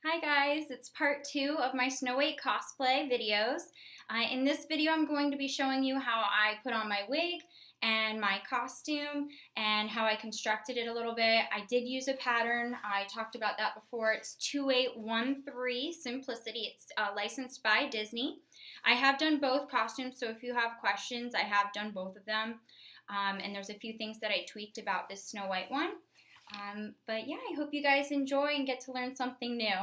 Hi guys, it's part 2 of my Snow White cosplay videos. In this video I'm going to be showing you how I put on my wig and my costume and how I constructed it a little bit. I did use a pattern. I talked about that before. It's 2813 Simplicity. It's licensed by Disney. I have done both costumes, so if you have questions, I have done both of them. And there's a few things that I tweaked about this Snow White one. But yeah, I hope you guys enjoy and get to learn something new.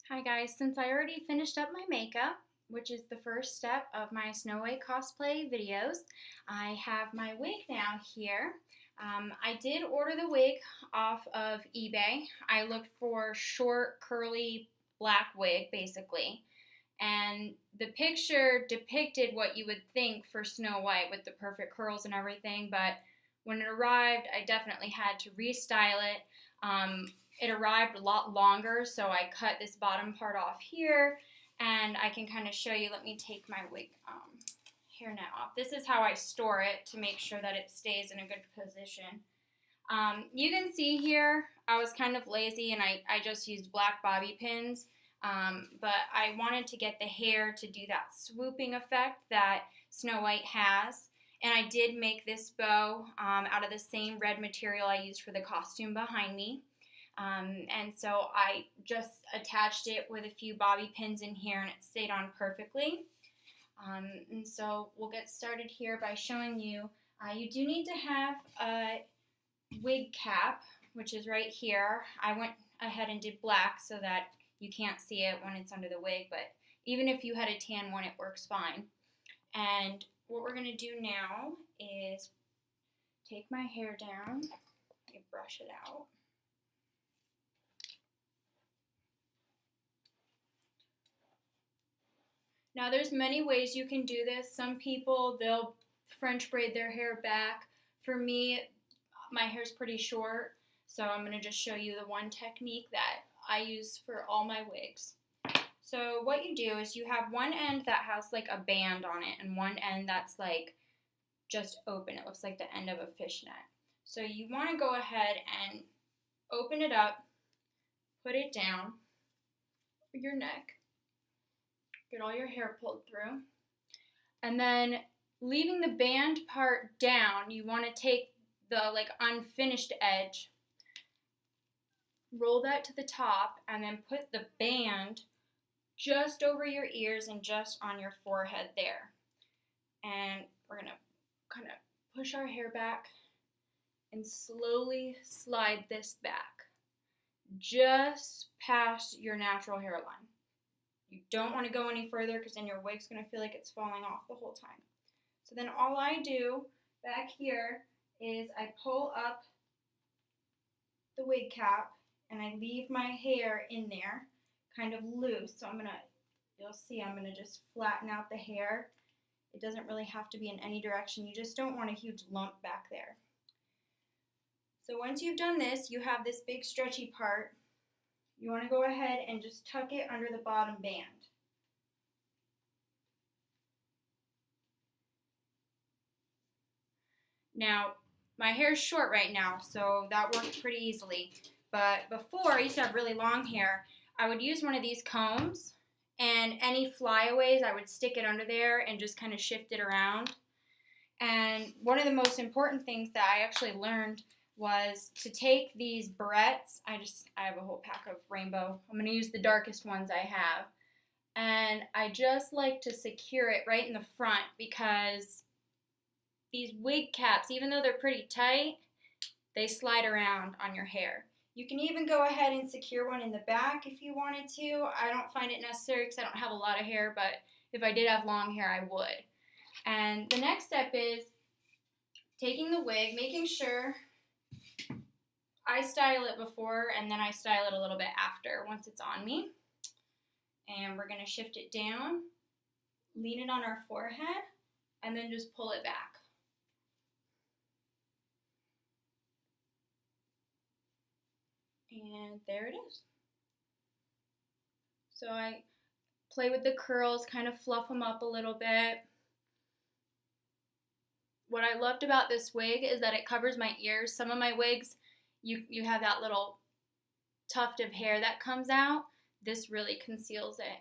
Hi guys, since I already finished up my makeup, which is the first step of my Snow White cosplay videos, I have my wig now here. I did order the wig off of eBay. I looked for short, curly, black wig, basically. And the picture depicted what you would think for Snow White with the perfect curls and everything, but when it arrived, I definitely had to restyle it. It arrived a lot longer, so I cut this bottom part off here, and I can kind of show you. Let me take my wig hairnet off. This is how I store it to make sure that it stays in a good position. You can see here, I was kind of lazy, and I just used black bobby pins. But I wanted to get the hair to do that swooping effect that Snow White has. And I did make this bow out of the same red material I used for the costume behind me. And so I just attached it with a few bobby pins in here and it stayed on perfectly. And so we'll get started here by showing you, you do need to have a wig cap, which is right here. I went ahead and did black so that you can't see it when it's under the wig, but even if you had a tan one, it works fine. And what we're going to do now is take my hair down and brush it out. Now there's many ways you can do this. Some people, they'll French braid their hair back. For me, my hair's pretty short, so I'm going to just show you the one technique that I use for all my wigs. So what you do is you have one end that has like a band on it and one end that's like just open. It looks like the end of a fishnet. So you want to go ahead and open it up, put it down for your neck, get all your hair pulled through, and then leaving the band part down, you want to take the like unfinished edge, roll that to the top, and then put the band just over your ears and just on your forehead there. And we're going to kind of push our hair back and slowly slide this back just past your natural hairline. You don't want to go any further because then your wig's going to feel like it's falling off the whole time. So then all I do back here is I pull up the wig cap and I leave my hair in there kind of loose. So you'll see I'm going to just flatten out the hair. It doesn't really have to be in any direction. You just don't want a huge lump back there. So once you've done this, you have this big stretchy part. You want to go ahead and just tuck it under the bottom band. Now, my hair is short right now, so that worked pretty easily. But before, I used to have really long hair. I would use one of these combs, and any flyaways, I would stick it under there and just kind of shift it around. And one of the most important things that I actually learned was to take these barrettes. I have a whole pack of rainbow. I'm going to use the darkest ones I have. And I just like to secure it right in the front because these wig caps, even though they're pretty tight, they slide around on your hair. You can even go ahead and secure one in the back if you wanted to. I don't find it necessary because I don't have a lot of hair, but if I did have long hair, I would. And the next step is taking the wig, making sure I style it before and then I style it a little bit after once it's on me. And we're going to shift it down, lean it on our forehead, and then just pull it back. And there it is. So I play with the curls, kind of fluff them up a little bit. What I loved about this wig is that it covers my ears. Some of my wigs, you have that little tuft of hair that comes out. This really conceals it.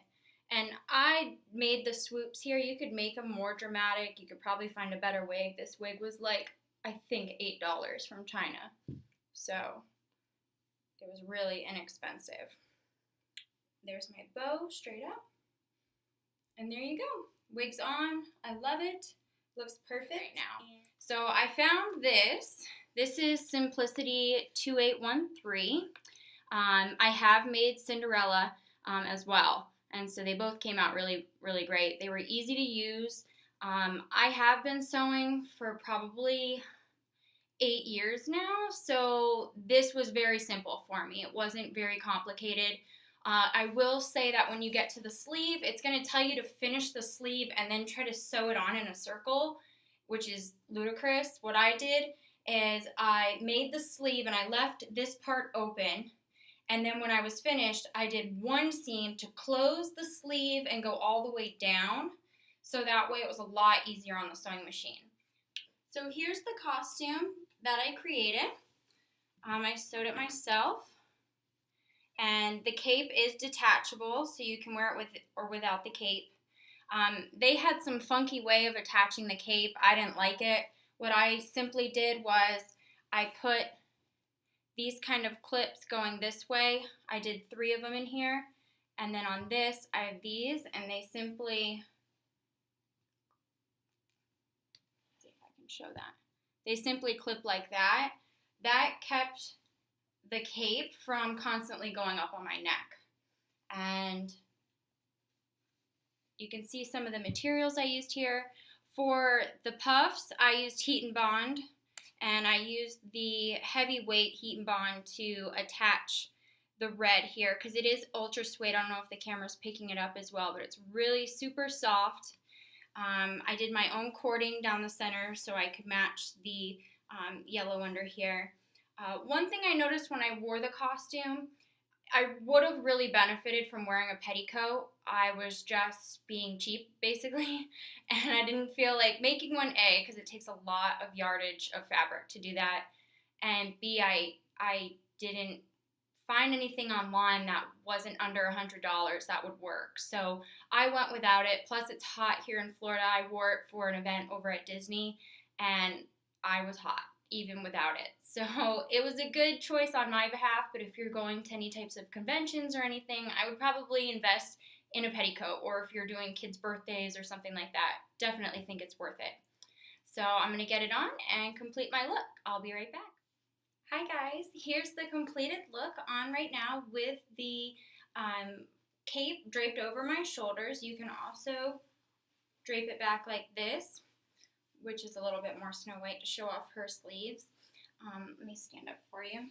And I made the swoops here. You could make them more dramatic. You could probably find a better wig. This wig was like, I think, $8 from China. So it was really inexpensive. There's my bow straight up. And there you go. Wig's on. I love it. Looks perfect right now. So I found this. This is Simplicity 2813. I have made Cinderella as well. And so they both came out really, really great. They were easy to use. I have been sewing for probably 8 years now, so this was very simple for me. It wasn't very complicated. I will say that when you get to the sleeve, it's going to tell you to finish the sleeve and then try to sew it on in a circle, which is ludicrous. What I did is I made the sleeve and I left this part open, and then when I was finished, I did one seam to close the sleeve and go all the way down, so that way it was a lot easier on the sewing machine. So here's the costume that I created. I sewed it myself. And the cape is detachable, so you can wear it with or without the cape. They had some funky way of attaching the cape. I didn't like it. What I simply did was I put these kind of clips going this way. I did 3 of them in here. And then on this, I have these, and they simply, let's see if I can show that. They simply clip like that. That kept the cape from constantly going up on my neck. And you can see some of the materials I used here. For the puffs, I used Heat and Bond, and I used the heavyweight Heat and Bond to attach the red here, because it is ultra suede. I don't know if the camera's picking it up as well, but it's really super soft. I did my own cording down the center so I could match the yellow under here. One thing I noticed when I wore the costume, I would have really benefited from wearing a petticoat. I was just being cheap, basically, and I didn't feel like making one, A, because it takes a lot of yardage of fabric to do that, and B, I didn't find anything online that wasn't under $100 that would work. So I went without it. Plus, it's hot here in Florida. I wore it for an event over at Disney, and I was hot even without it. So it was a good choice on my behalf, but if you're going to any types of conventions or anything, I would probably invest in a petticoat, or if you're doing kids' birthdays or something like that, definitely think it's worth it. So I'm going to get it on and complete my look. I'll be right back. Hi guys, here's the completed look on right now with the cape draped over my shoulders. You can also drape it back like this, which is a little bit more Snow White to show off her sleeves. Let me stand up for you.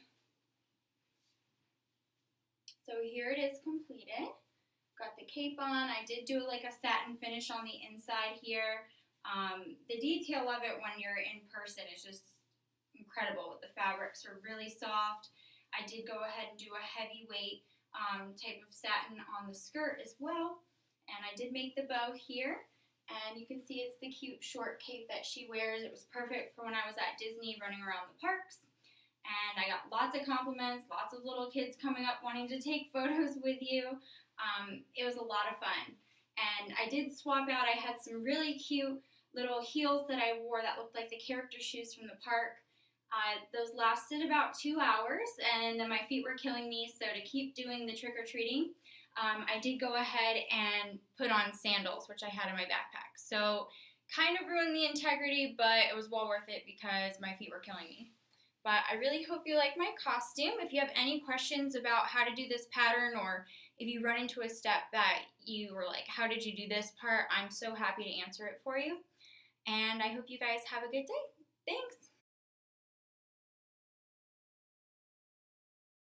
So here it is completed. Got the cape on. I did do like a satin finish on the inside here. The detail of it when you're in person is just incredible. The fabrics are really soft. I did go ahead and do a heavyweight type of satin on the skirt as well. And I did make the bow here. And you can see it's the cute short cape that she wears. It was perfect for when I was at Disney running around the parks. And I got lots of compliments, lots of little kids coming up wanting to take photos with you. It was a lot of fun. And I did swap out. I had some really cute little heels that I wore that looked like the character shoes from the park. Those lasted about 2 hours, and then my feet were killing me, so to keep doing the trick-or-treating, I did go ahead and put on sandals, which I had in my backpack. So kind of ruined the integrity, but it was well worth it because my feet were killing me. But I really hope you like my costume. If you have any questions about how to do this pattern, or if you run into a step that you were like, how did you do this part, I'm so happy to answer it for you. And I hope you guys have a good day. Thanks!